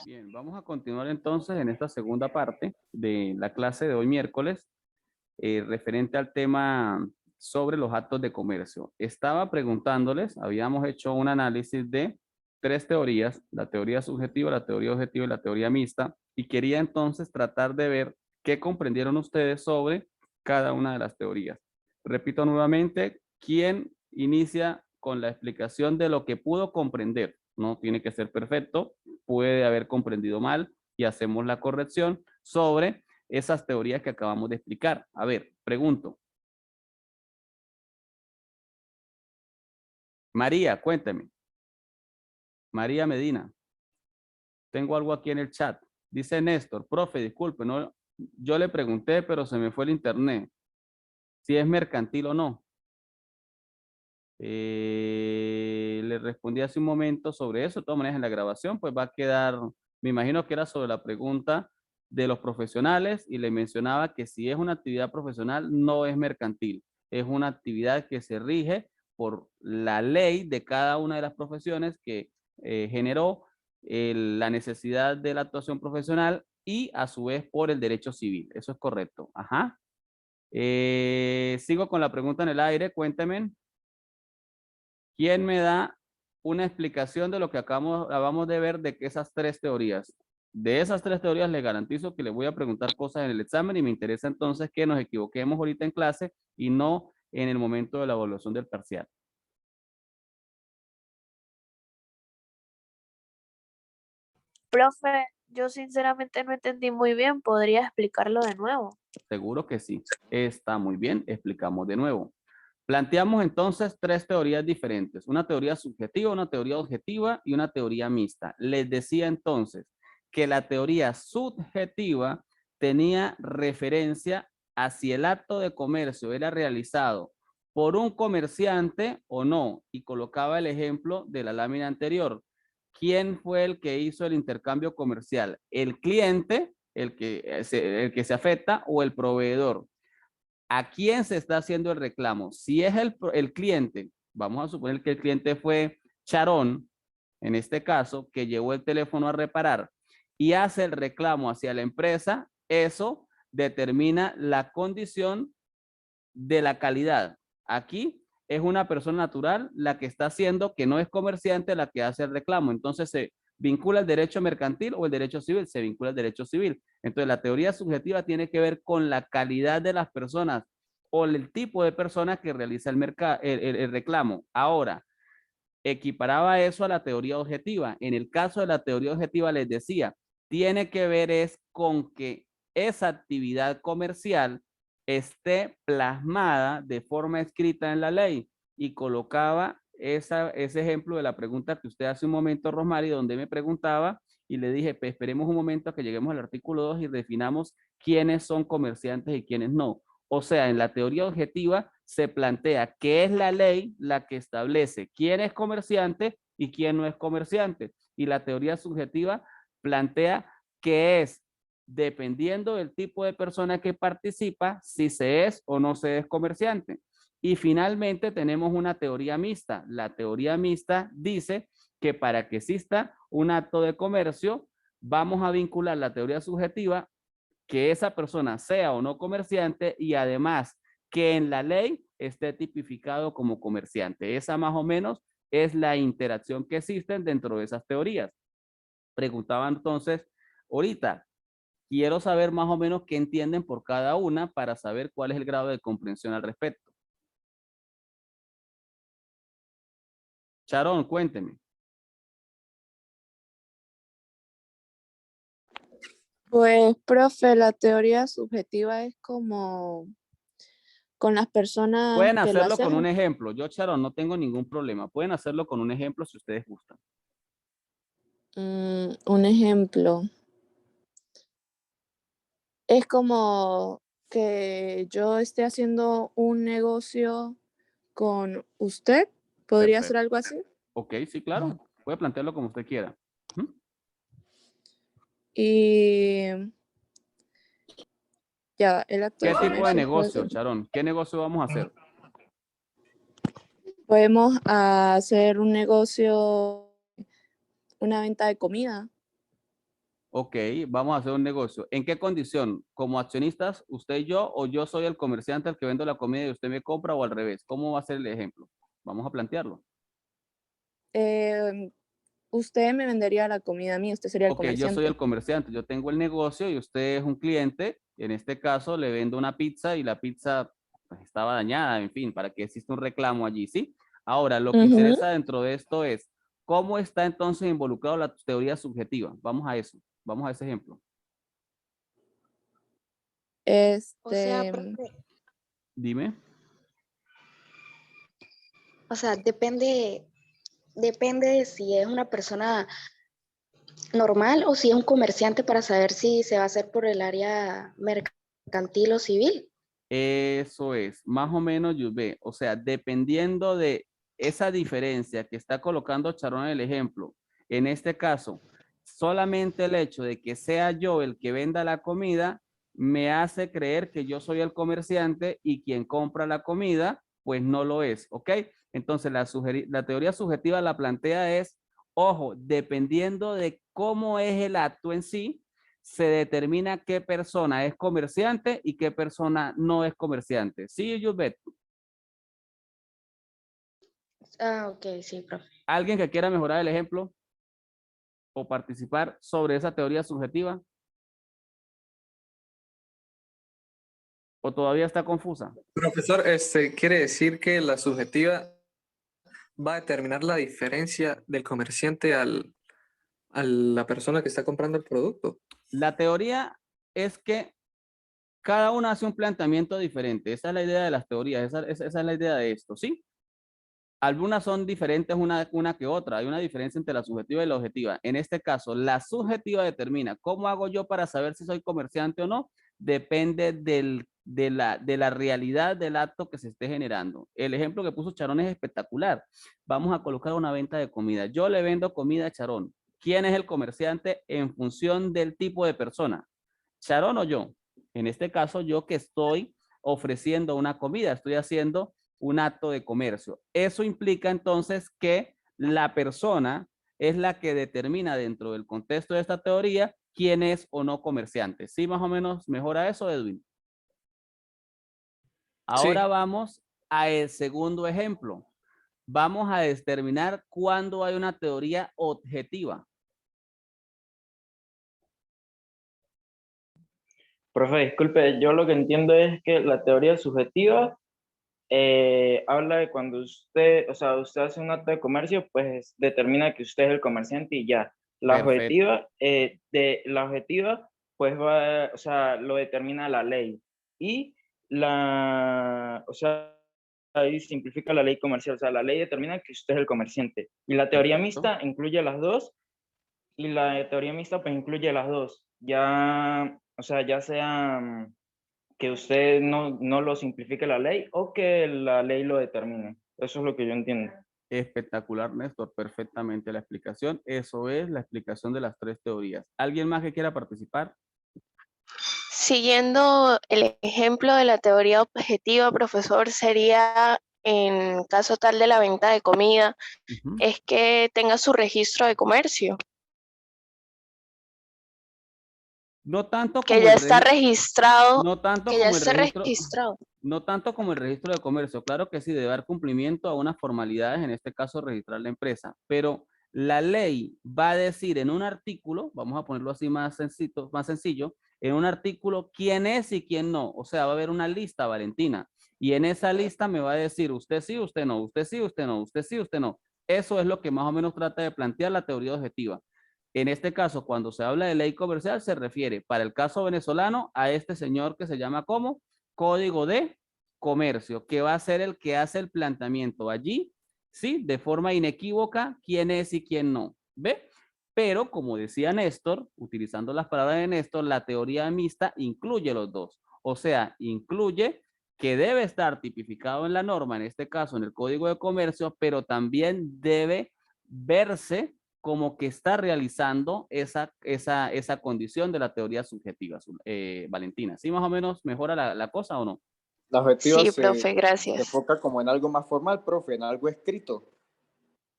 Bien, vamos a continuar entonces en esta segunda parte de la clase de hoy miércoles, referente al tema sobre los actos de comercio. Estaba preguntándoles, habíamos hecho un análisis de tres teorías, la teoría subjetiva, la teoría objetiva y la teoría mixta, y quería entonces tratar de ver qué comprendieron ustedes sobre cada una de las teorías. Repito nuevamente, ¿quién inicia con la explicación de lo que pudo comprender? No tiene que ser perfecto, puede haber comprendido mal y hacemos la corrección sobre esas teorías que acabamos de explicar. A ver, pregunto. María, cuéntame. María Medina. Tengo algo aquí en el chat. Dice Néstor, profe, disculpe, no, yo le pregunté, pero se me fue el internet. Si es mercantil o no. Le respondí hace un momento sobre eso. De todas maneras, en la grabación, pues va a quedar, me imagino que era sobre la pregunta de los profesionales y le mencionaba que si es una actividad profesional, no es mercantil. Es una actividad que se rige por la ley de cada una de las profesiones que generó la necesidad de la actuación profesional y a su vez por el derecho civil. Eso es correcto. Ajá. Sigo con la pregunta en el aire. Cuénteme. ¿Quién me da una explicación de lo que acabamos de ver de que esas tres teorías? De esas tres teorías le garantizo que le voy a preguntar cosas en el examen y me interesa entonces que nos equivoquemos ahorita en clase y no en el momento de la evaluación del parcial. Profe, yo sinceramente no entendí muy bien. ¿Podría explicarlo de nuevo? Seguro que sí. Está muy bien. Explicamos de nuevo. Planteamos entonces tres teorías diferentes. Una teoría subjetiva, una teoría objetiva y una teoría mixta. Les decía entonces que la teoría subjetiva tenía referencia a si el acto de comercio era realizado por un comerciante o no. Y colocaba el ejemplo de la lámina anterior. ¿Quién fue el que hizo el intercambio comercial? ¿El cliente, el que se afecta, o el proveedor? ¿A quién se está haciendo el reclamo? Si es el cliente, vamos a suponer que el cliente fue Charón, en este caso, que llevó el teléfono a reparar y hace el reclamo hacia la empresa, eso determina la condición de la calidad. Aquí es una persona natural la que está haciendo, que no es comerciante, la que hace el reclamo. Entonces se vincula el derecho mercantil o el derecho civil, se vincula el derecho civil. Entonces la teoría subjetiva tiene que ver con la calidad de las personas o el tipo de persona que realiza el reclamo. Ahora, equiparaba eso a la teoría objetiva. En el caso de la teoría objetiva les decía, tiene que ver es con que esa actividad comercial esté plasmada de forma escrita en la ley y colocaba ese ejemplo de la pregunta que usted hace un momento, Rosmary, donde me preguntaba y le dije, pues esperemos un momento a que lleguemos al artículo 2 y definamos quiénes son comerciantes y quiénes no. O sea, en la teoría objetiva se plantea que es la ley la que establece quién es comerciante y quién no es comerciante. Y la teoría subjetiva plantea que es, dependiendo del tipo de persona que participa, si se es o no se es comerciante. Y finalmente tenemos una teoría mixta. La teoría mixta dice que para que exista un acto de comercio, vamos a vincular la teoría subjetiva que esa persona sea o no comerciante y además que en la ley esté tipificado como comerciante. Esa más o menos es la interacción que existen dentro de esas teorías. Preguntaba entonces, ahorita, quiero saber más o menos qué entienden por cada una para saber cuál es el grado de comprensión al respecto. Sharon, cuénteme. Pues, profe, la teoría subjetiva es como con las personas Pueden que lo hacerlo con un hacemos. ejemplo. Yo, Sharon, no tengo ningún problema. Pueden hacerlo con un ejemplo si ustedes gustan. Un ejemplo. Es como que yo esté haciendo un negocio con usted. ¿Podría ser Perfecto. algo así? Ok, sí, claro. Puede plantearlo como usted quiera. ¿Mm? Y ya, el acto de ¿Qué tipo de comercio puede negocio, ser. Sharon? ¿Qué negocio vamos a hacer? Podemos hacer un negocio una venta de comida. Ok, vamos a hacer un negocio. ¿En qué condición? ¿Como accionistas, usted y yo, o yo soy el comerciante al que vendo la comida y usted me compra, o al revés? ¿Cómo va a ser el ejemplo? Vamos a plantearlo. Usted me vendería la comida a mí, usted sería el Ok, yo soy el comerciante. comerciante, yo tengo el negocio y usted es un cliente. En este caso, le vendo una pizza y la pizza pues, estaba dañada, en fin, para que exista un reclamo allí, ¿sí? Ahora, lo que Ujú. interesa dentro de esto es, ¿cómo está entonces involucrado la teoría subjetiva? Vamos a eso, vamos a ese ejemplo. O sea, Este, profe, Dime. O sea, depende de si es una persona normal o si es un comerciante para saber si se va a hacer por el área mercantil o civil. Eso es, más o menos, Yusbe. O sea, dependiendo de esa diferencia que está colocando Charón en el ejemplo, en este caso, solamente el hecho de que sea yo el que venda la comida me hace creer que yo soy el comerciante y quien compra la comida, pues no lo es, ¿ok? Entonces, la teoría subjetiva la plantea es, ojo, dependiendo de cómo es el acto en sí, se determina qué persona es comerciante y qué persona no es comerciante. ¿Sí, Yusbet? Ah, ok, sí, profe. ¿Alguien que quiera mejorar el ejemplo o participar sobre esa teoría subjetiva? ¿O todavía está confusa? Profesor, quiere decir que la subjetiva va a determinar la diferencia del comerciante a la persona que está comprando el producto. La teoría es que cada una hace un planteamiento diferente. Esa es la idea de las teorías, esa es la idea de esto, ¿sí? Algunas son diferentes una que otra. Hay una diferencia entre la subjetiva y la objetiva. En este caso, la subjetiva determina cómo hago yo para saber si soy comerciante o no. Depende de la realidad del acto que se esté generando. El ejemplo que puso Charón es espectacular. Vamos a colocar una venta de comida. Yo le vendo comida a Charón. ¿Quién es el comerciante en función del tipo de persona? ¿Charón o yo? En este caso, yo que estoy ofreciendo una comida, estoy haciendo un acto de comercio. Eso implica entonces que la persona es la que determina dentro del contexto de esta teoría quién es o no comerciante. ¿Sí más o menos mejora eso, Edwin? Ahora Sí, vamos al segundo ejemplo. Vamos a determinar cuándo hay una teoría objetiva. Profe, disculpe, yo lo que entiendo es que la teoría subjetiva habla de cuando usted, o sea, usted hace un acto de comercio, pues determina que usted es el comerciante y ya. Perfecto. La objetiva, pues va, o sea, lo determina la ley. Y o sea, ahí simplifica la ley comercial, o sea, la ley determina que usted es el comerciante. Y la teoría Perfecto. mixta incluye las dos, y la teoría mixta pues incluye las dos. Ya, o sea, ya sea que usted no lo simplifique la ley o que la ley lo determine. Eso es lo que yo entiendo. Espectacular, Néstor. Perfectamente la explicación. Eso es la explicación de las tres teorías. ¿Alguien más que quiera participar? Siguiendo el ejemplo de la teoría objetiva, profesor, sería en caso tal de la venta de comida, Ujú. es que tenga su registro de comercio, No tanto que como ya el está registro, registrado, no tanto que ya como el esté registro, registrado. no tanto como el registro de comercio. Claro que sí, debe dar cumplimiento a unas formalidades, en este caso registrar la empresa, pero la ley va a decir en un artículo, vamos a ponerlo así más sencillo, en un artículo quién es y quién no. O sea, va a haber una lista, Valentina, y en esa lista me va a decir usted sí, usted no, usted sí, usted no, usted sí, usted no. Eso es lo que más o menos trata de plantear la teoría objetiva. En este caso, cuando se habla de ley comercial, se refiere para el caso venezolano a este señor que se llama como Código de Comercio, que va a ser el que hace el planteamiento allí, ¿sí? De forma inequívoca, quién es y quién no. ¿Ve? Pero, como decía Néstor, utilizando las palabras de Néstor, la teoría mixta incluye los dos. O sea, incluye que debe estar tipificado en la norma, en este caso en el Código de Comercio, pero también debe verse como que está realizando esa condición de la teoría subjetiva, Valentina. ¿Sí más o menos mejora la cosa o no? La objetiva Sí, se profe, gracias. enfoca como en algo más formal, profe, en algo escrito.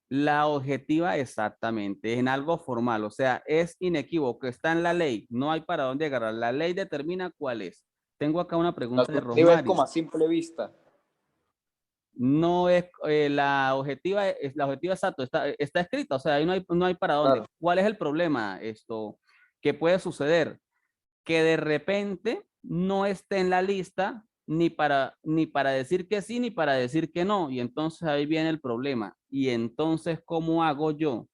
La objetiva exactamente, en algo formal, o sea, es inequívoco, está en la ley, no hay para dónde agarrar. La ley determina cuál es. Tengo acá una La pregunta de subjetiva es Rosmary. como a simple vista. No es la objetiva, es la objetiva exacto, está escrita, o sea, ahí no hay para dónde. Claro. ¿Cuál es el problema? ¿Qué puede suceder? Que de repente no esté en la lista ni para decir que sí ni para decir que no, y entonces ahí viene el problema. Y entonces, ¿cómo hago yo?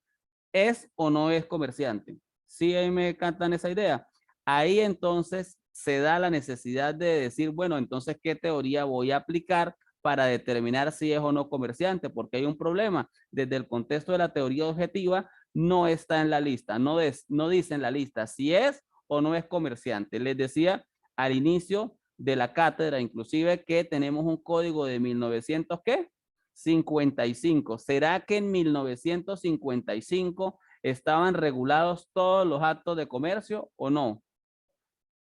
¿Es o no es comerciante? Sí, ahí me cantan esa idea. Ahí entonces se da la necesidad de decir, bueno, entonces, ¿qué teoría voy a aplicar para determinar si es o no comerciante? Porque hay un problema. Desde el contexto de la teoría objetiva, no está en la lista, no dice en la lista si es o no es comerciante. Les decía al inicio de la cátedra, inclusive, que tenemos un código de 1900, ¿qué? 55. ¿Será que en 1955 estaban regulados todos los actos de comercio o no?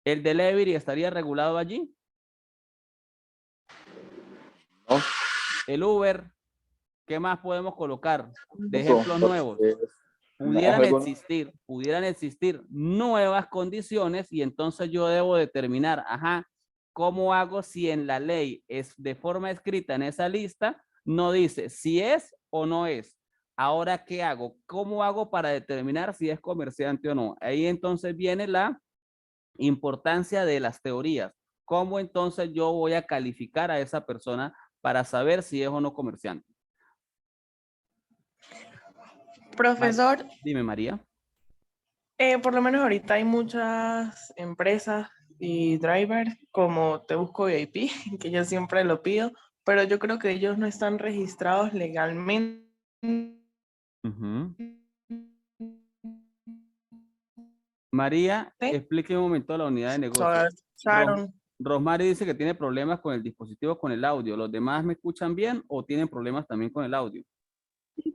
¿El delivery estaría regulado allí? ¿No? ¿El Uber? ¿Qué más podemos colocar de Eso, ejemplos nuevos? porque no es Pudieran existir nuevas condiciones y entonces yo debo determinar, ajá, ¿cómo hago si en la ley es de forma escrita en esa lista, no dice si es o no es? Ahora, ¿qué hago? ¿Cómo hago para determinar si es comerciante o no? Ahí entonces viene la importancia de las teorías. ¿Cómo entonces yo voy a calificar a esa persona para saber si es o no comerciante? Profesor, Dime, María. por lo menos ahorita hay muchas empresas y drivers como Te Busco VIP, que yo siempre lo pido, pero yo creo que ellos no están registrados legalmente. Ujú. María, explique un momento la unidad de negocio. Sharon, Rosmary dice que tiene problemas con el dispositivo, con el audio. ¿Los demás me escuchan bien o tienen problemas también con el audio?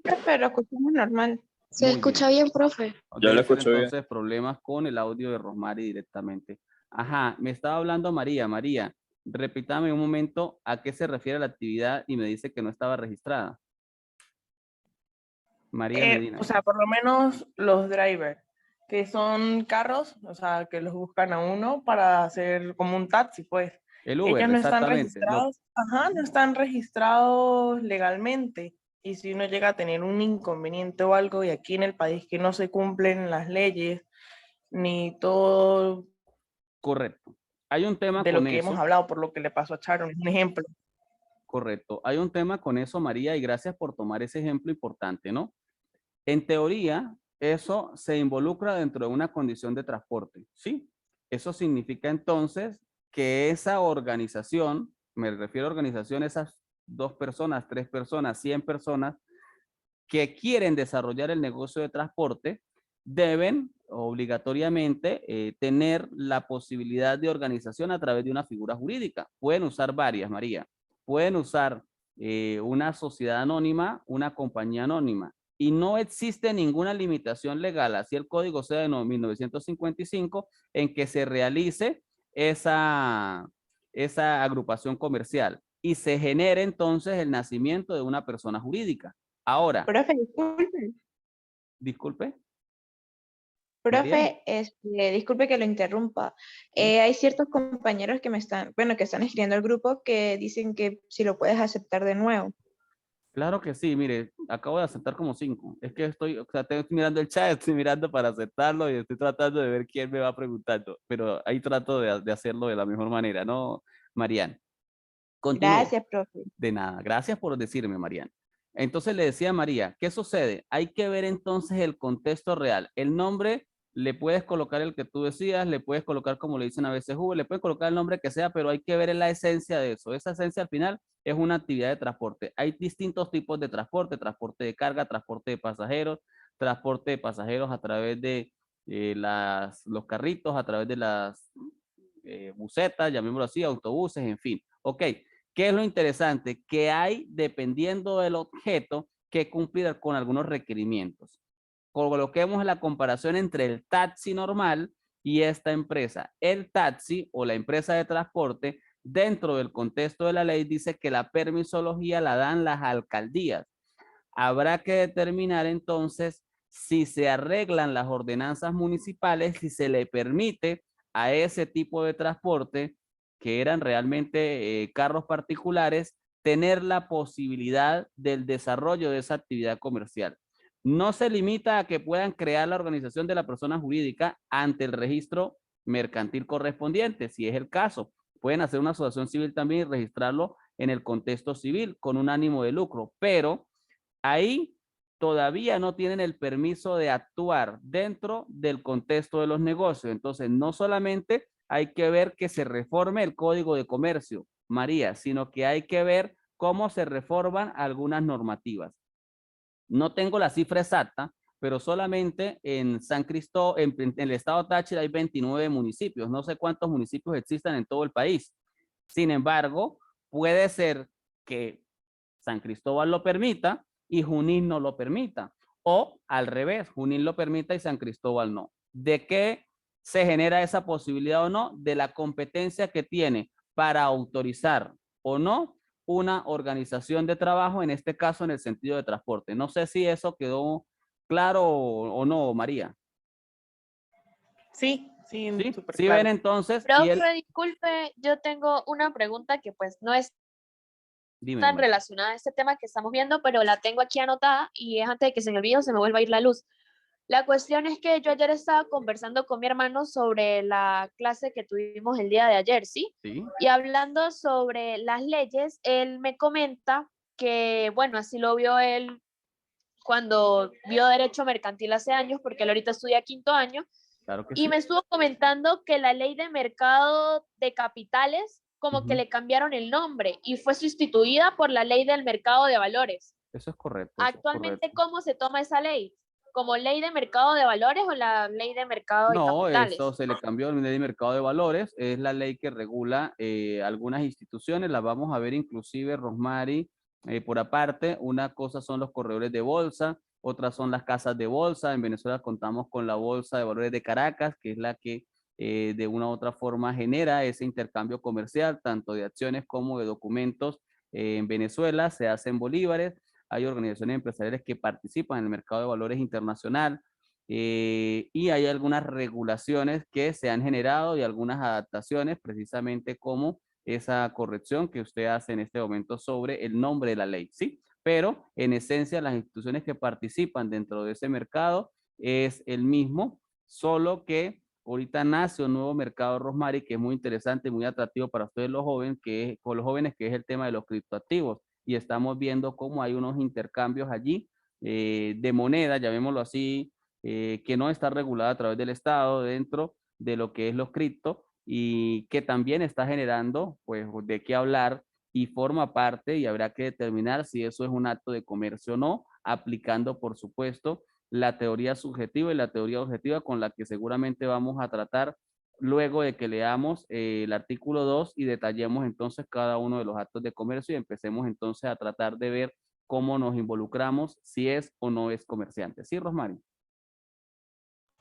Profe, lo escuchamos normal. ¿Se Muy escucha bien. bien, profe? Yo lo Debe ser escucho bien. entonces problemas con el audio de Rosmary directamente. Ajá, me estaba hablando María. María, repítame un momento a qué se refiere la actividad y me dice que no estaba registrada. María Medina. o sea, por lo menos los drivers, que son carros, o sea, que los buscan a uno para hacer como un taxi, pues. El Uber, Ellos no están exactamente. registrados, no están registrados legalmente. Y si uno llega a tener un inconveniente o algo, y aquí en el país que no se cumplen las leyes, ni todo Correcto. Hay un tema de lo con que hemos eso. hablado, por lo que le pasó a Sharon, es un ejemplo. Correcto. Hay un tema con eso, María, y gracias por tomar ese ejemplo importante, ¿no? En teoría, eso se involucra dentro de una condición de transporte, ¿sí? Eso significa entonces que esa organización, me refiero a organización, esas 2 personas, 3 personas, 100 personas que quieren desarrollar el negocio de transporte, deben obligatoriamente tener la posibilidad de organización a través de una figura jurídica. Pueden usar varias, María. Pueden usar una sociedad anónima, una compañía anónima. Y no existe ninguna limitación legal, así el código sea de 1955, en que se realice esa agrupación comercial y se genere entonces el nacimiento de una persona jurídica. Ahora, Profe, disculpe. disculpe. María. Profe, disculpe que lo interrumpa. Sí. Hay ciertos compañeros que que están escribiendo el grupo que dicen que si lo puedes aceptar de nuevo. Claro que sí, mire, acabo de aceptar como 5. Es que estoy mirando el chat, estoy mirando para aceptarlo y estoy tratando de ver quién me va preguntando, pero ahí trato de hacerlo de la mejor manera, ¿no, Marian? Continúo. Gracias, profe. De nada, gracias por decirme, Marian. Entonces le decía a María, ¿qué sucede? Hay que ver entonces el contexto real. El nombre le puedes colocar el que tú decías, le puedes colocar como le dicen a veces Google, le puedes colocar el nombre que sea, pero hay que ver la esencia de eso. Esa esencia al final es una actividad de transporte. Hay distintos tipos de transporte, transporte de carga, transporte de pasajeros a través de los carritos, a través de las busetas, llamémoslo así, autobuses, en fin. Ok, ¿qué es lo interesante? Que hay, dependiendo del objeto, que cumplir con algunos requerimientos. Coloquemos la comparación entre el taxi normal y esta empresa. El taxi o la empresa de transporte, dentro del contexto de la ley, dice que la permisología la dan las alcaldías. habrá que determinar entonces si se arreglan las ordenanzas municipales, si se le permite a ese tipo de transporte, que eran realmente carros particulares, tener la posibilidad del desarrollo de esa actividad comercial. No se limita a que puedan crear la organización de la persona jurídica ante el registro mercantil correspondiente, si es el caso. Pueden hacer una asociación civil también y registrarlo en el contexto civil con un ánimo de lucro, pero ahí todavía no tienen el permiso de actuar dentro del contexto de los negocios. Entonces, no solamente hay que ver que se reforme el Código de Comercio, María, sino que hay que ver cómo se reforman algunas normativas. No tengo la cifra exacta, pero solamente en San Cristóbal, en el estado Táchira hay 29 municipios. No sé cuántos municipios existan en todo el país. Sin embargo, puede ser que San Cristóbal lo permita y Junín no lo permita. O al revés, Junín lo permita y San Cristóbal no. ¿De qué se genera esa posibilidad o no? De la competencia que tiene para autorizar o no una organización de trabajo, en este caso en el sentido de transporte. No sé si eso quedó claro o no, María. Sí, Sí, súper sí claro. ven entonces. Y Profe, disculpe, yo tengo una pregunta que pues no es dime, tan María. relacionada a este tema que estamos viendo, pero la tengo aquí anotada y es antes de que se me olvide o se me vuelva a ir la luz. La cuestión es que yo ayer estaba conversando con mi hermano sobre la clase que tuvimos el día de ayer, ¿sí? Sí. Y hablando sobre las leyes, él me comenta que, bueno, así lo vio él cuando vio derecho mercantil hace años, porque él ahorita estudia quinto año, Claro que y sí. me estuvo comentando que la ley de mercado de capitales como que Ujú. le cambiaron el nombre y fue sustituida por la ley del mercado de valores. Eso es correcto. Eso es Actualmente, correcto. ¿cómo se toma esa ley? ¿Como ley de mercado de valores o la ley de mercado de No, capitales? eso se le cambió en ley de mercado de valores. Es la ley que regula algunas instituciones. Las vamos a ver inclusive, Rosmary, por aparte. Una cosa son los corredores de bolsa, otras son las casas de bolsa. En Venezuela contamos con la Bolsa de Valores de Caracas, que es la que de una u otra forma genera ese intercambio comercial, tanto de acciones como de documentos. En Venezuela se hacen bolívares. Hay organizaciones empresariales que participan en el mercado de valores internacional. Y hay algunas regulaciones que se han generado y algunas adaptaciones, precisamente como esa corrección que usted hace en este momento sobre el nombre de la ley, ¿sí? Pero en esencia las instituciones que participan dentro de ese mercado es el mismo, solo que ahorita nace un nuevo mercado, Rosmary, que es muy interesante, muy atractivo para ustedes los jóvenes, que es el tema de los criptoactivos. Y estamos viendo cómo hay unos intercambios allí de moneda, llamémoslo así, que no está regulada a través del Estado dentro de lo que es los cripto y que también está generando, pues, de qué hablar y forma parte y habrá que determinar si eso es un acto de comercio o no, aplicando, por supuesto, la teoría subjetiva y la teoría objetiva con la que seguramente vamos a tratar luego de que leamos el artículo 2 y detallemos entonces cada uno de los actos de comercio y empecemos entonces a tratar de ver cómo nos involucramos, si es o no es comerciante. ¿Sí, Rosmary?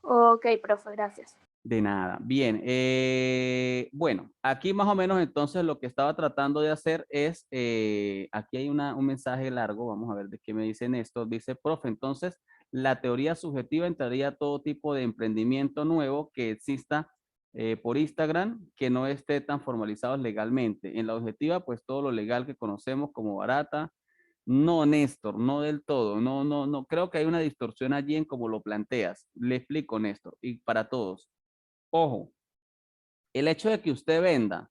Ok, profe, gracias. De nada. Bien. Bueno, aquí más o menos entonces lo que estaba tratando de hacer es, aquí hay un mensaje largo, vamos a ver de qué me dicen esto. Dice, profe, entonces la teoría subjetiva entraría a todo tipo de emprendimiento nuevo que exista por Instagram, que no esté tan formalizado legalmente. En la objetiva, pues todo lo legal que conocemos como barata. No, Néstor, no del todo. No. Creo que hay una distorsión allí en cómo lo planteas. Le explico, Néstor, y para todos. Ojo, el hecho de que usted venda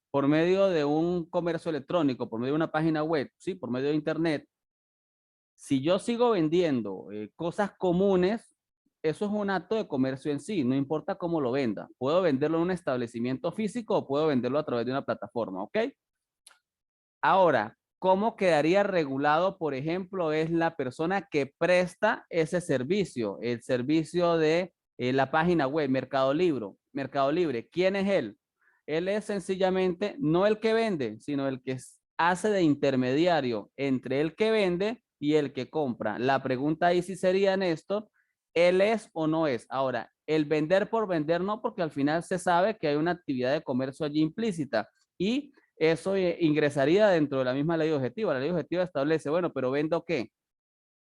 por medio de un comercio electrónico, por medio de una página web, sí, por medio de internet, si yo sigo vendiendo cosas comunes, eso es un acto de comercio en sí, no importa cómo lo venda. Puedo venderlo en un establecimiento físico o puedo venderlo a través de una plataforma, ¿ok? Ahora, ¿cómo quedaría regulado, por ejemplo, es la persona que presta ese servicio, el servicio de la página web, Mercado Libre? ¿Quién es él? Él es sencillamente no el que vende, sino el que hace de intermediario entre el que vende y el que compra. La pregunta ahí sí sería, Néstor, ¿él es o no es? Ahora, el vender por vender no, porque al final se sabe que hay una actividad de comercio allí implícita y eso ingresaría dentro de la misma ley objetiva. La ley objetiva establece, bueno, pero ¿vendo qué?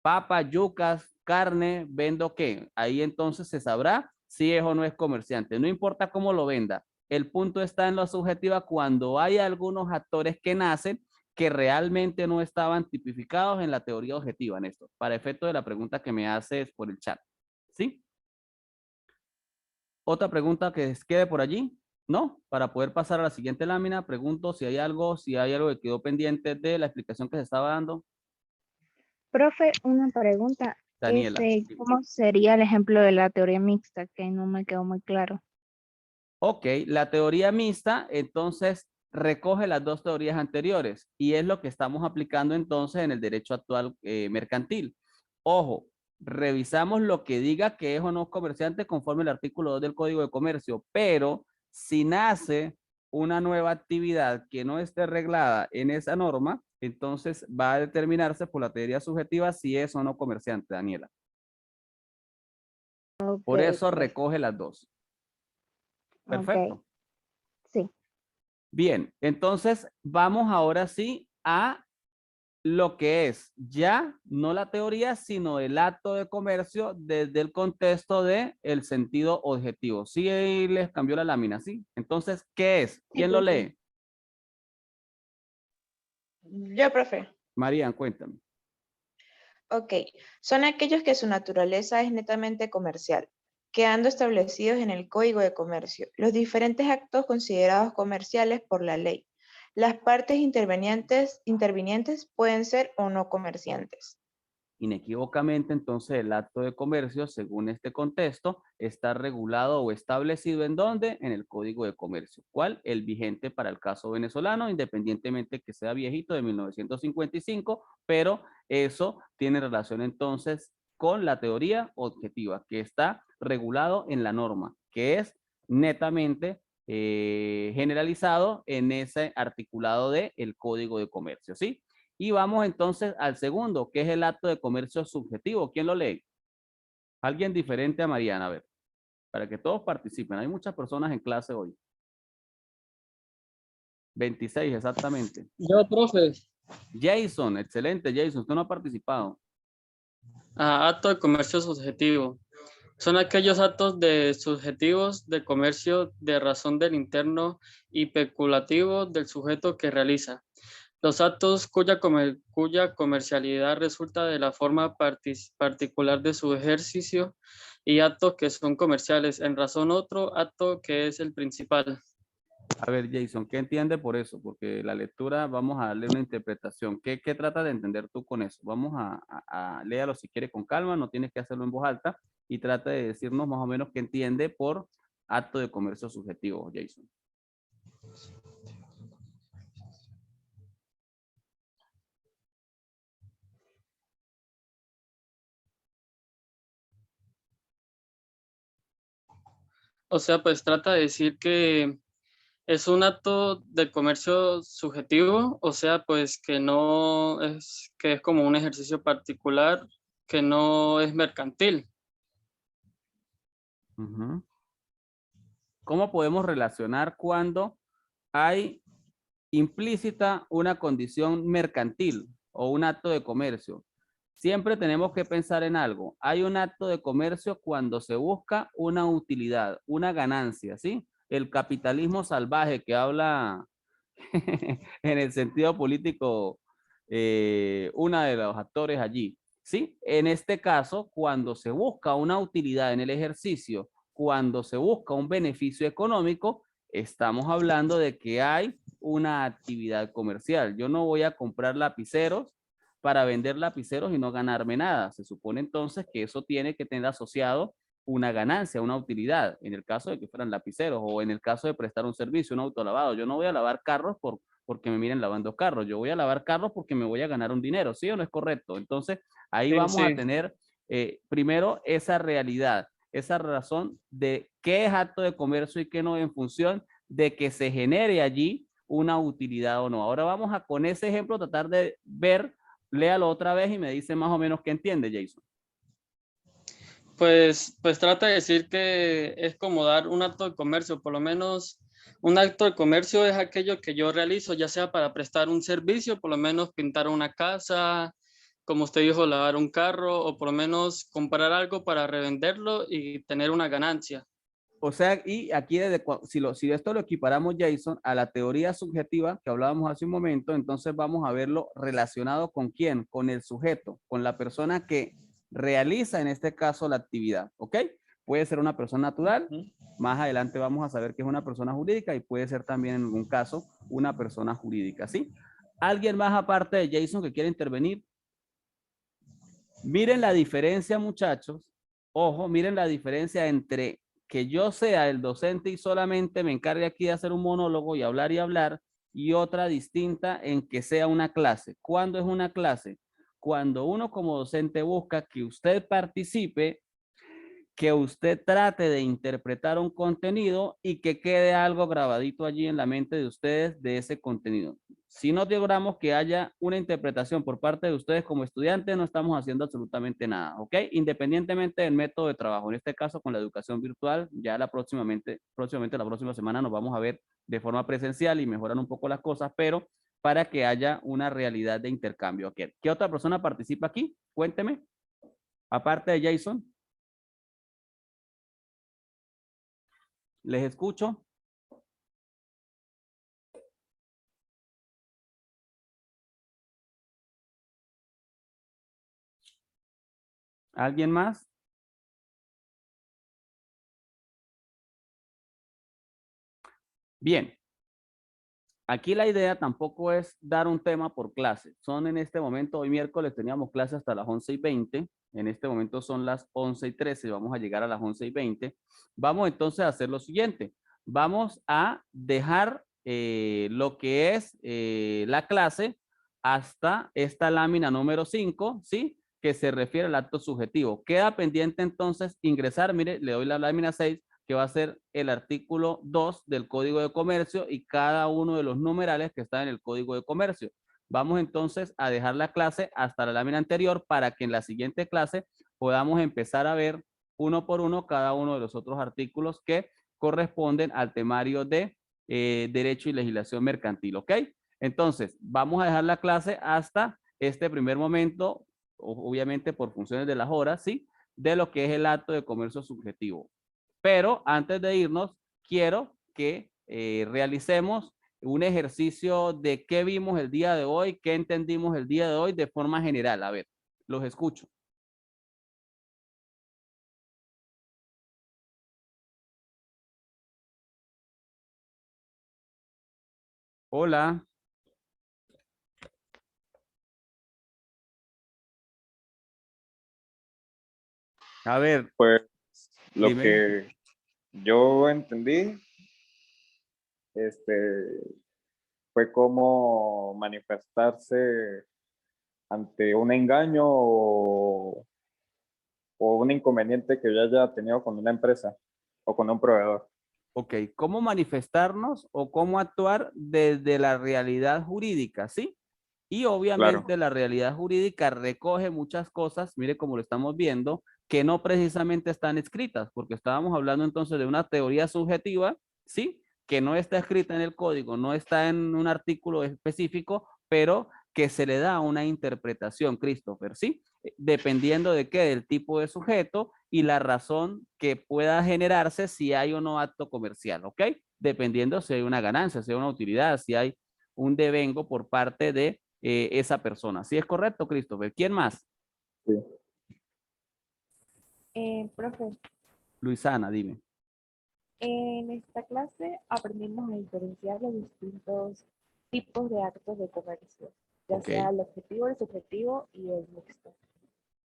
papa, yucas, carne, ¿vendo qué? Ahí entonces se sabrá si es o no es comerciante. No importa cómo lo venda. El punto está en la subjetiva cuando hay algunos actores que nacen que realmente no estaban tipificados en la teoría objetiva, Néstor, para efecto de la pregunta que me haces por el chat. ¿Sí? ¿Otra pregunta que quede por allí? ¿No? Para poder pasar a la siguiente lámina, pregunto si hay algo que quedó pendiente de la explicación que se estaba dando. Profe, una pregunta. Daniela. ¿Cómo sería el ejemplo de la teoría mixta? Que no me quedó muy claro. Ok, la teoría mixta, entonces, recoge las dos teorías anteriores y es lo que estamos aplicando entonces en el derecho actual mercantil. Ojo, revisamos lo que diga que es o no comerciante conforme al artículo 2 del Código de Comercio, pero si nace una nueva actividad que no esté reglada en esa norma, entonces va a determinarse por la teoría subjetiva si es o no comerciante, Daniela. Por Ok, eso profe. recoge las dos. Perfecto. Ok, sí. Bien, entonces vamos ahora sí a lo que es ya no la teoría, sino el acto de comercio desde el contexto de el sentido objetivo. Sí, ahí les cambió la lámina, ¿sí? Entonces, ¿qué es? ¿Quién lo lee? Yo, profe. Marían, cuéntame. Ok, son aquellos que su naturaleza es netamente comercial, quedando establecidos en el Código de Comercio, los diferentes actos considerados comerciales por la ley. Las partes intervinientes pueden ser o no comerciantes. Inequívocamente, entonces, el acto de comercio, según este contexto, está regulado o establecido ¿en dónde? En el Código de Comercio. ¿Cuál? El vigente para el caso venezolano, independientemente que sea viejito de 1955, pero eso tiene relación entonces con la teoría objetiva, que está regulado en la norma, que es netamente generalizado en ese articulado del Código de Comercio, ¿sí? Y vamos entonces al segundo, que es el acto de comercio subjetivo. ¿Quién lo lee? Alguien diferente a Mariana, a ver, para que todos participen. Hay muchas personas en clase hoy. 26, exactamente. Yo, profe. Jason, excelente, Jason, usted no ha participado. Acto de comercio subjetivo. Son aquellos actos subjetivos de comercio de razón del interno y peculativo del sujeto que realiza. Los actos cuya comercialidad resulta de la forma particular de su ejercicio y actos que son comerciales en razón otro acto que es el principal. A ver, Jason, ¿qué entiende por eso? Porque la lectura, vamos a darle una interpretación. ¿Qué trata de entender tú con eso? Vamos a léalo si quiere con calma, no tienes que hacerlo en voz alta y trata de decirnos más o menos qué entiende por acto de comercio subjetivo, Jason. O sea, pues trata de decir que es un acto de comercio subjetivo, o sea, pues que no es, que es como un ejercicio particular, que no es mercantil. ¿Cómo podemos relacionar cuando hay implícita una condición mercantil o un acto de comercio? Siempre tenemos que pensar en algo. Hay un acto de comercio cuando se busca una utilidad, una ganancia, ¿sí? El capitalismo salvaje que habla en el sentido político, uno de los actores allí, ¿sí? En este caso, cuando se busca una utilidad en el ejercicio, cuando se busca un beneficio económico, estamos hablando de que hay una actividad comercial. Yo no voy a comprar lapiceros para vender lapiceros y no ganarme nada. Se supone entonces que eso tiene que tener asociado una ganancia, una utilidad, en el caso de que fueran lapiceros o en el caso de prestar un servicio, un autolavado. Yo no voy a lavar carros porque me miren lavando carros. Yo voy a lavar carros porque me voy a ganar un dinero, ¿sí o no es correcto? Entonces, ahí Sí, vamos a sí. tener primero esa realidad, esa razón de qué es acto de comercio y qué no en función de que se genere allí una utilidad o no. Ahora vamos a con ese ejemplo tratar de ver, léalo otra vez y me dice más o menos qué entiende, Jason. Pues trata de decir que es como dar un acto de comercio, por lo menos un acto de comercio es aquello que yo realizo, ya sea para prestar un servicio, por lo menos pintar una casa, como usted dijo, lavar un carro o por lo menos comprar algo para revenderlo y tener una ganancia. O sea, y aquí si esto lo equiparamos, Jason, a la teoría subjetiva que hablábamos hace un momento, entonces vamos a verlo relacionado con quién, con el sujeto, con la persona que realiza en este caso la actividad, ¿ok? Puede ser una persona natural, más adelante vamos a saber que es una persona jurídica y puede ser también en algún caso una persona jurídica, ¿sí? ¿Alguien más aparte de Jason que quiere intervenir? Miren la diferencia, muchachos. Ojo, miren la diferencia entre que yo sea el docente y solamente me encargue aquí de hacer un monólogo y hablar, y otra distinta en que sea una clase. ¿Cuándo es una clase? Cuando uno como docente busca que usted participe, que usted trate de interpretar un contenido y que quede algo grabadito allí en la mente de ustedes de ese contenido. Si no logramos que haya una interpretación por parte de ustedes como estudiantes, no estamos haciendo absolutamente nada, ¿ok? Independientemente del método de trabajo. En este caso, con la educación virtual, ya próximamente la próxima semana nos vamos a ver de forma presencial y mejoran un poco las cosas, pero para que haya una realidad de intercambio. ¿Ok? ¿Qué otra persona participa aquí? Cuénteme. Aparte de Jason. Les escucho. ¿Alguien más? Bien. Aquí la idea tampoco es dar un tema por clase. Son en este momento, hoy miércoles teníamos clase hasta las 11:20. En este momento son las 11:13. Vamos a llegar a las 11:20. Vamos entonces a hacer lo siguiente. Vamos a dejar lo que es la clase hasta esta lámina número 5, ¿sí? Que se refiere al acto subjetivo. Queda pendiente entonces ingresar. Mire, le doy la lámina 6, que va a ser el artículo 2 del Código de Comercio y cada uno de los numerales que están en el Código de Comercio. Vamos entonces a dejar la clase hasta la lámina anterior para que en la siguiente clase podamos empezar a ver uno por uno cada uno de los otros artículos que corresponden al temario de Derecho y Legislación Mercantil, ¿ok? Entonces, vamos a dejar la clase hasta este primer momento, obviamente por funciones de las horas, ¿sí? De lo que es el acto de comercio subjetivo. Pero antes de irnos, quiero que realicemos un ejercicio de qué vimos el día de hoy, qué entendimos el día de hoy de forma general. A ver, los escucho. Hola. A ver. Pues lo dime. que yo entendí fue cómo manifestarse ante un engaño o un inconveniente que yo haya tenido con una empresa o con un proveedor. Ok, ¿cómo manifestarnos o cómo actuar desde la realidad jurídica, sí? Y obviamente Claro. la realidad jurídica recoge muchas cosas, mire como lo estamos viendo, que no precisamente están escritas, porque estábamos hablando entonces de una teoría subjetiva, ¿sí? Que no está escrita en el código, no está en un artículo específico, pero que se le da una interpretación, Christopher, ¿sí? Dependiendo de qué, del tipo de sujeto y la razón que pueda generarse si hay o no acto comercial, ¿ok? Dependiendo si hay una ganancia, si hay una utilidad, si hay un devengo por parte de esa persona. ¿Sí es correcto, Christopher? ¿Quién más? Sí. Profe, Luisana, dime. en esta clase aprendimos a diferenciar los distintos tipos de actos de comercio, ya Ok. sea el objetivo, el subjetivo y el mixto.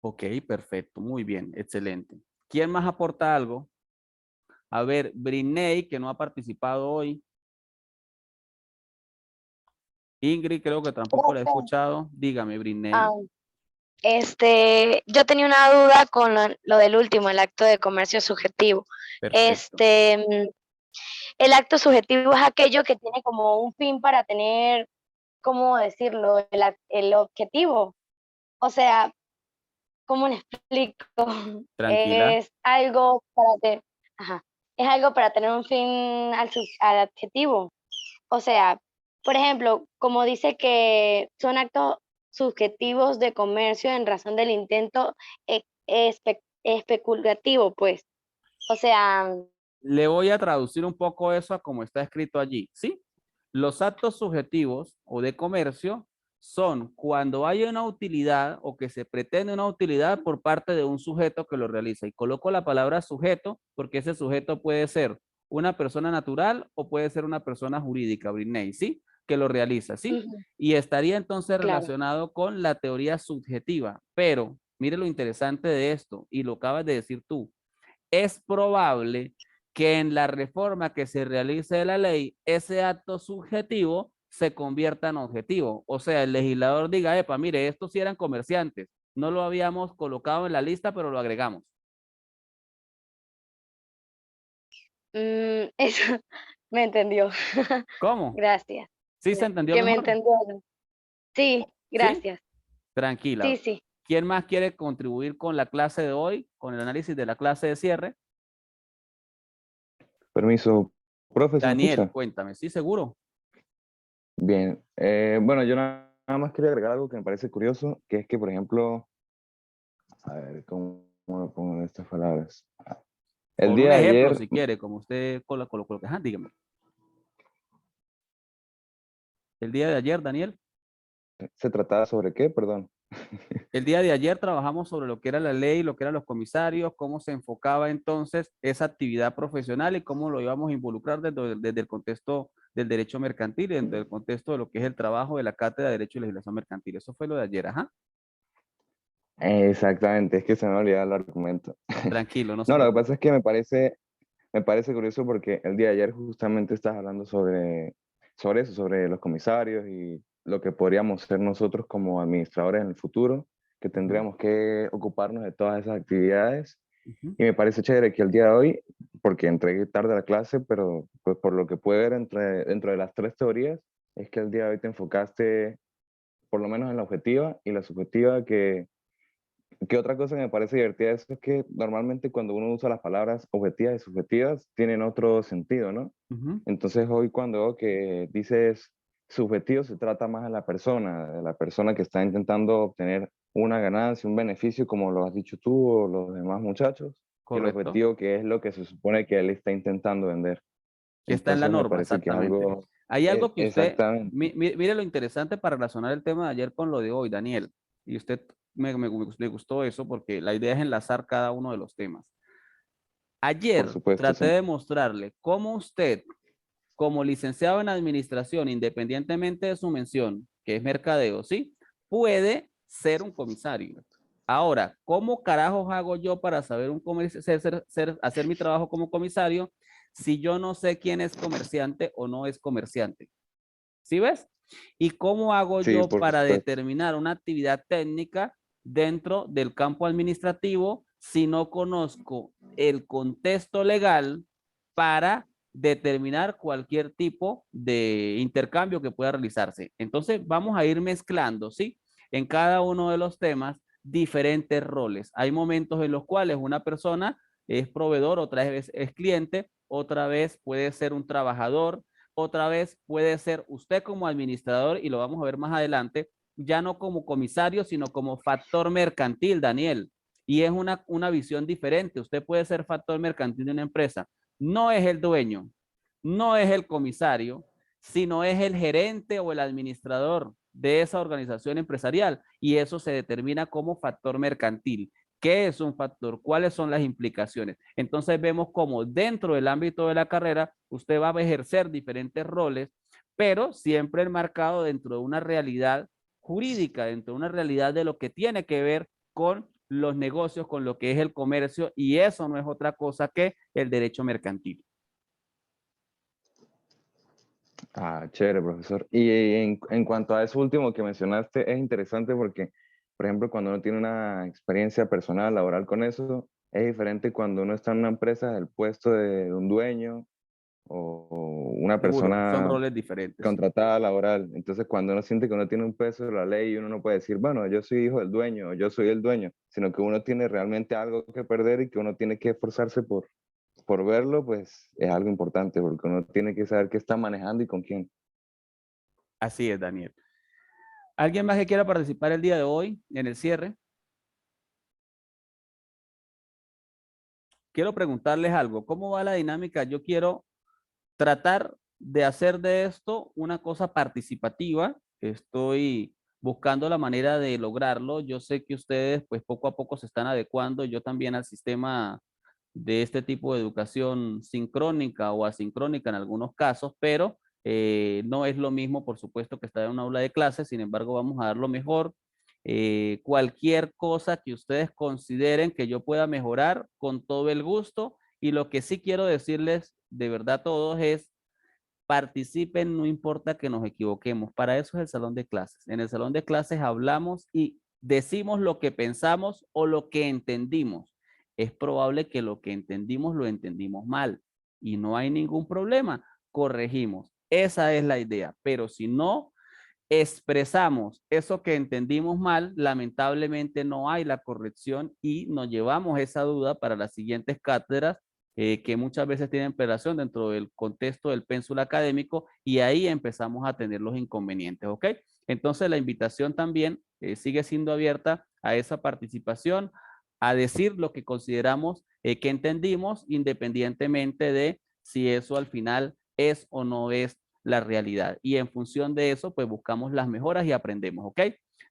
Ok, perfecto, muy bien, excelente. ¿Quién más aporta algo? A ver, Briney, que no ha participado hoy. Ingrid, creo que tampoco la he escuchado. Dígame, Briney. Yo tenía una duda con lo del último, el acto de comercio subjetivo. Perfecto. El acto subjetivo es aquello que tiene como un fin para tener, ¿cómo decirlo? El objetivo. O sea, ¿cómo le explico? Tranquila. Es algo es algo para tener un fin al adjetivo. O sea, por ejemplo, como dice que son actos subjetivos de comercio en razón del intento especulativo, pues. O sea, Le voy a traducir un poco eso a como está escrito allí, ¿sí? Los actos subjetivos o de comercio son cuando hay una utilidad o que se pretende una utilidad por parte de un sujeto que lo realiza. Y coloco la palabra sujeto porque ese sujeto puede ser una persona natural o puede ser una persona jurídica, Britney, ¿sí? Que lo realiza, ¿sí? ujú, Y estaría entonces claro. relacionado con la teoría subjetiva. Pero mire lo interesante de esto y lo acabas de decir tú. Es probable que en la reforma que se realice de la ley, ese acto subjetivo se convierta en objetivo. O sea, el legislador diga, epa, mire, estos sí eran comerciantes. No lo habíamos colocado en la lista, pero lo agregamos. Eso me entendió. ¿Cómo? Gracias. ¿Sí se entendió Que me mejor? entendió. Sí, ¿Sí? gracias. Tranquila. Sí, sí. ¿Quién más quiere contribuir con la clase de hoy, con el análisis de la clase de cierre? Permiso, profe, ¿se me Daniel, escucha? cuéntame, ¿sí seguro? Bien, bueno, yo nada más quería agregar algo que me parece curioso, que es que, por ejemplo, a ver, ¿cómo lo pongo en estas palabras? El Con un día de ejemplo, ayer si quiere, como usted colocó, dígame. El día de ayer, Daniel. se trataba sobre qué, perdón. El día de ayer trabajamos sobre lo que era la ley, lo que eran los comisarios, cómo se enfocaba entonces esa actividad profesional y cómo lo íbamos a involucrar desde el contexto del derecho mercantil y dentro del contexto de lo que es el trabajo de la Cátedra de Derecho y Legislación Mercantil. Eso fue lo de ayer, ajá. Exactamente, es que se me ha olvidado el argumento. Tranquilo, no se No, lo que preocupe. pasa es que me parece curioso porque el día de ayer justamente estás hablando sobre eso, sobre los comisarios y lo que podríamos ser nosotros como administradores en el futuro, que tendríamos que ocuparnos de todas esas actividades. Ujú. Y me parece chévere que el día de hoy, porque entregué tarde a la clase, pero pues por lo que pude ver dentro de las tres teorías, es que el día de hoy te enfocaste por lo menos en la objetiva y la subjetiva, que otra cosa que me parece divertida de eso es que normalmente cuando uno usa las palabras objetivas y subjetivas tienen otro sentido, ¿no? Ujú. Entonces hoy cuando veo que dices subjetivo se trata más de la persona que está intentando obtener una ganancia, un beneficio, como lo has dicho tú o los demás muchachos, y el Correcto. objetivo que es lo que se supone que él está intentando vender. Que está en la Entonces me norma, parece que es exactamente. algo Hay algo que usted, exactamente, mire lo interesante para relacionar el tema de ayer con lo de hoy, Daniel. Y usted me gustó eso porque la idea es enlazar cada uno de los temas. por Ayer supuesto, traté sí. de mostrarle cómo usted, como licenciado en administración, independientemente de su mención, que es mercadeo, ¿sí? Puede ser un comisario. Ahora, ¿cómo carajos hago yo para saber hacer mi trabajo como comisario si yo no sé quién es comerciante o no es comerciante? ¿Sí ves? ¿Y cómo hago Sí, yo por para supuesto. determinar una actividad técnica dentro del campo administrativo si no conozco el contexto legal para determinar cualquier tipo de intercambio que pueda realizarse? Entonces, vamos a ir mezclando, ¿sí? En cada uno de los temas, diferentes roles. Hay momentos en los cuales una persona es proveedor, otra vez es cliente, otra vez puede ser un trabajador, otra vez puede ser usted como administrador, y lo vamos a ver más adelante, ya no como comisario, sino como factor mercantil, Daniel. Y es una visión diferente. Usted puede ser factor mercantil de una empresa. No es el dueño, no es el comisario, sino es el gerente o el administrador de esa organización empresarial. Y eso se determina como factor mercantil. ¿Qué es un factor? ¿Cuáles son las implicaciones? Entonces vemos cómo dentro del ámbito de la carrera usted va a ejercer diferentes roles, pero siempre enmarcado dentro de una realidad jurídica, dentro de una realidad de lo que tiene que ver con los negocios, con lo que es el comercio, y eso no es otra cosa que el derecho mercantil. Ah, chévere, profesor. Y en cuanto a eso último que mencionaste, es interesante porque, por ejemplo, cuando uno tiene una experiencia personal, laboral con eso, es diferente cuando uno está en una empresa, el puesto de un dueño o una Seguro, son persona roles diferentes. contratada laboral. Entonces, cuando uno siente que uno tiene un peso de la ley, uno no puede decir, bueno, yo soy hijo del dueño, o yo soy el dueño, sino que uno tiene realmente algo que perder y que uno tiene que esforzarse por verlo, pues es algo importante, porque uno tiene que saber qué está manejando y con quién. Así es, Daniel. ¿Alguien más que quiera participar el día de hoy en el cierre? Quiero preguntarles algo. ¿Cómo va la dinámica? Yo quiero tratar de hacer de esto una cosa participativa. Estoy buscando la manera de lograrlo. Yo sé que ustedes pues poco a poco se están adecuando, yo también al sistema de este tipo de educación sincrónica o asincrónica en algunos casos, pero no es lo mismo, por supuesto, que estar en un aula de clase. Sin embargo, vamos a dar lo mejor. Cualquier cosa que ustedes consideren que yo pueda mejorar, con todo el gusto. Y lo que sí quiero decirles de verdad a todos es: participen, no importa que nos equivoquemos. Para eso es el salón de clases. En el salón de clases hablamos y decimos lo que pensamos o lo que entendimos. Es probable que lo que entendimos lo entendimos mal y no hay ningún problema. Corregimos. Esa es la idea. Pero si no expresamos eso que entendimos mal, lamentablemente no hay la corrección y nos llevamos esa duda para las siguientes cátedras, que muchas veces tienen relación dentro del contexto del pénsul académico, y ahí empezamos a tener los inconvenientes, ¿ok? Entonces la invitación también sigue siendo abierta a esa participación, a decir lo que consideramos que entendimos, independientemente de si eso al final es o no es la realidad. Y en función de eso, pues buscamos las mejoras y aprendemos, ¿ok?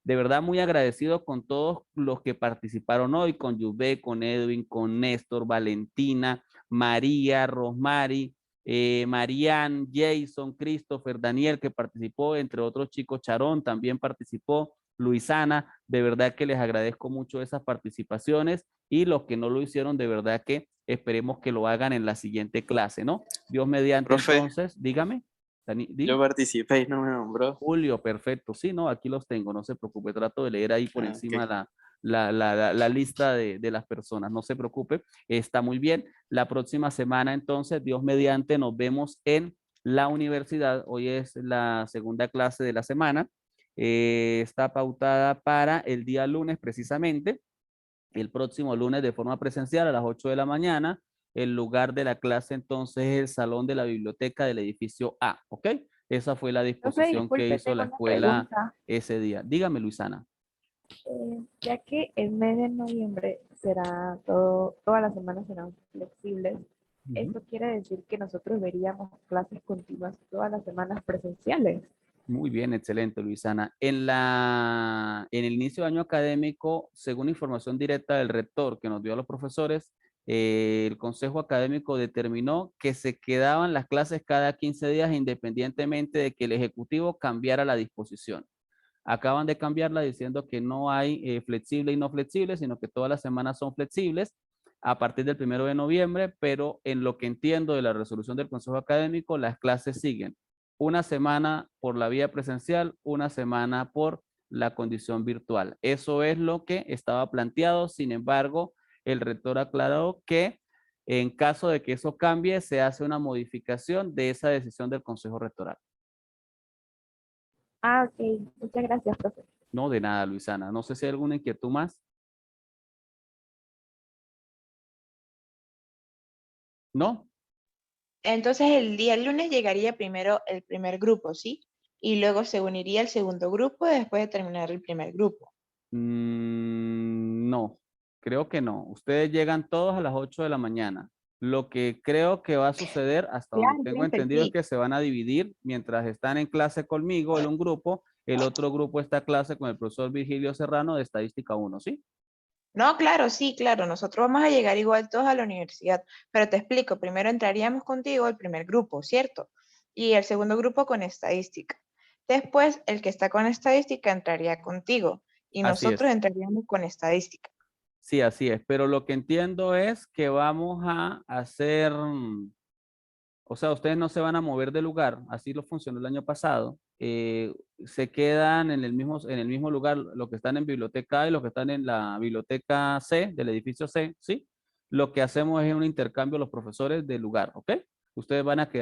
De verdad, muy agradecido con todos los que participaron hoy, con Yubé, con Edwin, con Néstor, Valentina, María, Rosmary, Marianne, Jason, Christopher, Daniel, que participó, entre otros chicos, Charón también participó, Luisana. De verdad que les agradezco mucho esas participaciones, y los que no lo hicieron, de verdad que esperemos que lo hagan en la siguiente clase, ¿no? Dios mediante. Profe. Entonces, dígame. Yo participé y no me nombró. Julio, perfecto. Sí, no, aquí los tengo, no se preocupe. Trato de leer ahí por encima ok. la lista de las personas. No se preocupe, está muy bien. La próxima semana, entonces, Dios mediante, nos vemos en la universidad. Hoy es la segunda clase de la semana. Está pautada para el día lunes precisamente. El próximo lunes de forma presencial a las 8 de la mañana. El lugar de la clase entonces es el salón de la biblioteca del edificio A, ¿ok? Esa fue la disposición que hizo la escuela ese día. Dígame, Luisana. Ya que el mes de noviembre será todas las semanas serán flexibles, esto quiere decir que nosotros veríamos clases continuas todas las semanas presenciales. Muy bien, excelente, Luisana. En el inicio de año académico, según información directa del rector que nos dio a los profesores, el Consejo Académico determinó que se quedaban las clases cada 15 días, independientemente de que el Ejecutivo cambiara la disposición. Acaban de cambiarla diciendo que no hay flexible y no flexible, sino que todas las semanas son flexibles a partir del 1 de noviembre, pero en lo que entiendo de la resolución del Consejo Académico, las clases siguen una semana por la vía presencial, una semana por la condición virtual. Eso es lo que estaba planteado. Sin embargo, el rector aclaró que en caso de que eso cambie, se hace una modificación de esa decisión del Consejo Rectoral. Ah, ok. Muchas gracias, profe. No, de nada, Luisana. No sé si hay alguna inquietud más. ¿No? Entonces el día lunes llegaría primero el primer grupo, ¿sí? Y luego se uniría el segundo grupo después de terminar el primer grupo. No, creo que no. Ustedes llegan todos a las 8 de la mañana. Lo que creo que va a suceder, hasta donde tengo entendido, es que se van a dividir mientras están en clase conmigo en un grupo. El otro grupo está en clase con el profesor Virgilio Serrano de Estadística 1, ¿sí? No, claro, sí, claro. Nosotros vamos a llegar igual todos a la universidad. Pero te explico, primero entraríamos contigo el primer grupo, ¿cierto? Y el segundo grupo con estadística. Después, el que está con estadística entraría contigo. Y Así nosotros es. entraríamos con estadística. Sí, así es. Pero lo que entiendo es que vamos a hacer, o sea, ustedes no se van a mover de lugar. Así lo funcionó el año pasado. Se quedan en el mismo lugar, los que están en biblioteca A y los que están en la biblioteca C, del edificio C, ¿sí? Lo que hacemos es un intercambio los profesores del lugar, ¿ok? Ustedes van a quedar